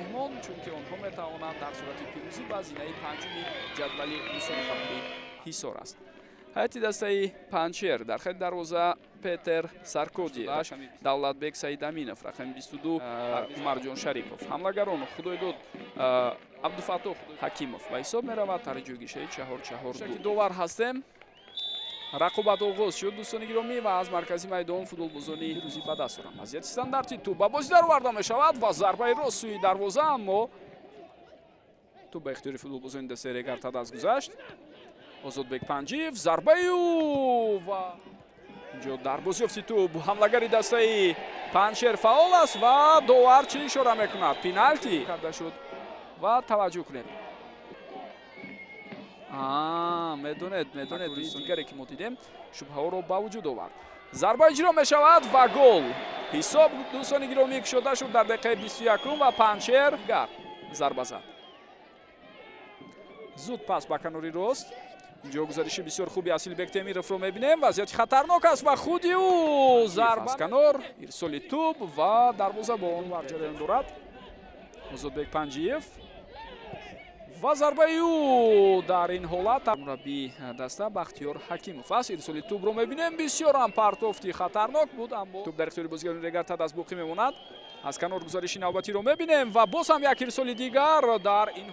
меҳмон, чунки онҳо метавонанд дар сурати пирӯзӣ ба зинаи панҷуми ҷадвали мусобиқаи хатми Ҳисор аст. ҳайати дастаи Панҷшер дар хати дарвоза Петер Саркоди, Давлатбек Саидаминов, рақами 22 Умарҷон Шарипов, ҳамлагарон Худойдод Абдуфаттоҳ Ҳакимов ба ҳисоб меравад. дар ҷойгишаи 4-4-2 довар ҳастем. рақобат оғоз шуд дӯстони гиромӣ ва аз маркази майдон футболбозони рӯзи ба даст оранд. вазъияти стандарти тӯб ба бозӣ дароварда мешавад ва зарбаи рост сӯи дарвоза, аммо тӯб ба ихтиёри футболбозони дастаи Регар Тадас гузашт. Озодбек Панҷиев зарбаи ва инҷо дар бозёфти тӯб ҳамлагари дастаи Панҷшер фаъол аст ва довар чӣ ишора мекунад? Пеналти карда шуд ва таваҷҷӯҳ кунед. медонед дӯстонигаре ки мо дидем шубҳаҳоро ба вуҷуд овард. зарба иҷро мешавад ва гол. ҳисоб дӯстони гиромӣ кушода шуд дар дақиқаи 21 ва Панҷшер гар зарба зад. зуд пас ба канори рост. инҷо гузариши бисёр хуби Асилбек Темировро мебинем. вазъияти хатарнок аст ва худи ӯ зарба канор, ирсоли тӯб ва дарвозабон бар ҷараён дорад. Озодбек Панҷиев ва зарбаи ӯ дар ин ҳолат мураббии даста Бахтиёр Ҳакимов аст. ирсоли тӯбро мебинем. бисёр ҳам партофти хатарнок буд, аммо тӯб дар ихтиёри бозигарони Регар Тадас боқӣ мемонад. аз канор гузариши навбатиро мебинем ва боз ҳам як ирсоли дигар дар ин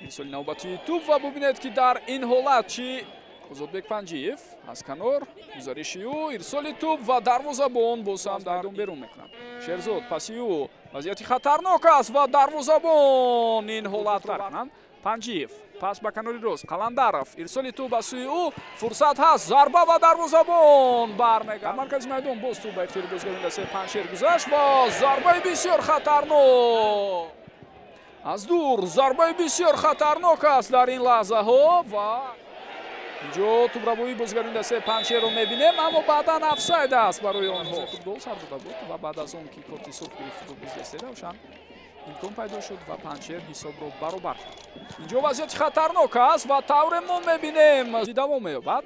ирсоли навбатии тӯб ва бубинед ки дар ин ҳолат чӣ. Озодбек Панҷиев аз канор гузариши ӯ, ирсоли тӯб ва дарвозабон боз ҳам дар майдон берун мекунад. Шерзод паси ӯ, вазъияти хатарнок аст ва дарвозабон ин ҳолат таркунанд. Панҷиев пас ба канори рост, Қаландаров ирсоли тӯб ба сӯи ӯ, фурсат ҳаст, зарба ва дарвозабон бармегардад. дар маркази майдон боз тӯб ба ихтиёри бозигарони дастаи Панҷшер гузашт ва зарбаи бисёр хатарнок. аз дур зарбаи бисёр хатарнок аст дар ин лаҳзаҳо ва инҷо тӯбрабои бозигарони дастаи Панҷшерро мебинем, аммо баъдан офсайд аст барои онҳо. футбол сар дода буд ва баъд аз он ки корти сурх гирифт футболбози дастаи Равшан, имкон пайдо шуд ва Панҷшер ҳисобро баробар кард. инҷо вазъияти хатарнок аст ва тавре мо мебинем давом меёбад.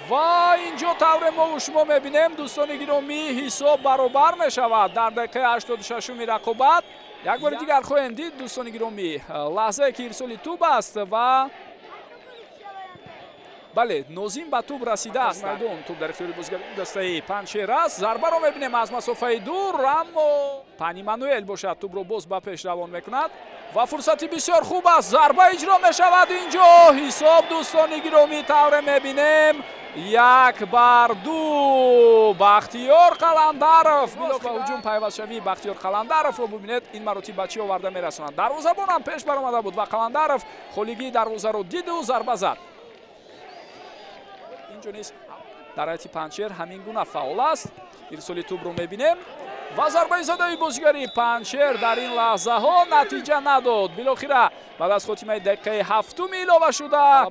ва инҷо тавре мо шумо мебинем дӯстони гиромӣ ҳисоб баробар мешавад дар дақиқаи 86 рақобат. як бори дигар хоҳем дид дӯстони гиромӣ лаҳзае ки ирсоли тӯб аст ва бале Нозим ба тӯб расидааст. майдон тӯб дар ихтиёри бозигарони дастаи Панҷшер аст. зарбаро мебинем аз масофаи дур, аммо Пани Мануэл бошад тӯбро боз ба пеш равон мекунад ва фурсати бисёр хуб аст. зарба иҷро мешавад инҷо. ҳисоб дӯстони гиромӣ тавре мебинем 1-2. Бахтиёр Қаландаров ба ҳуҷум пайвастшавии Бахтиёр Қаландаровро бубинед ин маротиб ба чӣ оварда мерасонад. дарвозабон ҳам пеш баромада буд ва Қаландаров холигии дарвозаро диду зарба зад. инҷо низ дар ҳайати Панҷшер ҳамин гуна фаъол аст. ирсоли тӯбро мебинем ва зарбаи задаи бозигари Панҷшер дар ин лаҳзаҳо натиҷа надод. билохира баъд аз хотимаи дақиқаи 7 илова шуда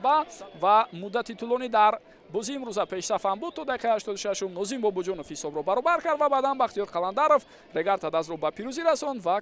ва муддати тӯлонӣ дар бозии имрӯза пешсафам буд. то дақиқаи 86 Нозим Бобоҷонов ҳисобро баробар кард ва баъдан Бахтиёр Қаландаров Регар Тадасро ба пирӯзӣ расонд ва